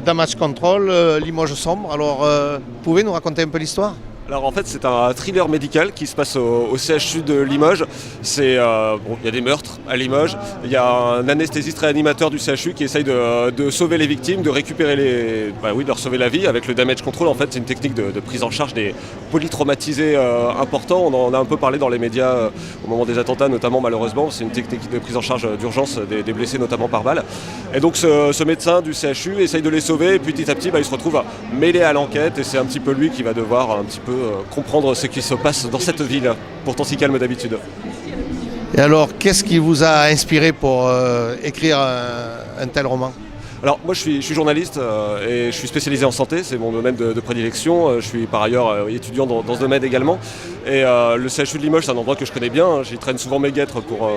Damage Control, Limoges sombre. Alors, vous pouvez nous raconter un peu l'histoire ? Alors en fait c'est un thriller médical qui se passe au CHU de Limoges. Il y a des meurtres à Limoges, il y a un anesthésiste réanimateur du CHU qui essaye de sauver les victimes, de récupérer de leur sauver la vie avec le damage control. En fait c'est une technique de prise en charge des polytraumatisés importants. On en a un peu parlé dans les médias au moment des attentats notamment malheureusement. C'est une technique de prise en charge d'urgence des blessés notamment par balle. Et donc ce médecin du CHU essaye de les sauver et petit à petit il se retrouve mêlé à l'enquête et c'est un petit peu lui qui va devoir un petit peu comprendre ce qui se passe dans cette ville, pourtant si calme d'habitude. Et alors, qu'est-ce qui vous a inspiré pour écrire un tel roman ? Alors moi je suis journaliste et je suis spécialisé en santé, c'est mon domaine de prédilection. Je suis par ailleurs étudiant dans ce domaine également. Et le CHU de Limoges c'est un endroit que je connais bien, j'y traîne souvent mes guêtres pour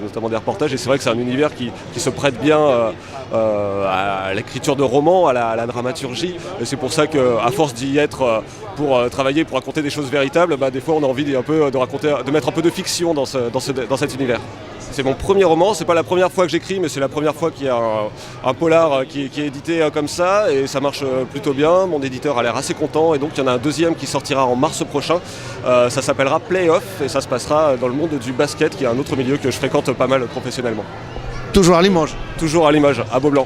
notamment des reportages et c'est vrai que c'est un univers qui se prête bien à l'écriture de romans, à la dramaturgie. Et c'est pour ça qu'à force d'y être pour travailler, pour raconter des choses véritables, des fois on a envie de mettre un peu de fiction dans cet univers. C'est mon premier roman, c'est pas la première fois que j'écris, mais c'est la première fois qu'il y a un polar qui est édité comme ça, et ça marche plutôt bien. Mon éditeur a l'air assez content, et donc il y en a un deuxième qui sortira en mars prochain. Ça s'appellera Playoff, et ça se passera dans le monde du basket, qui est un autre milieu que je fréquente pas mal professionnellement. Toujours à Limoges ? Toujours à Limoges, à Beaublanc.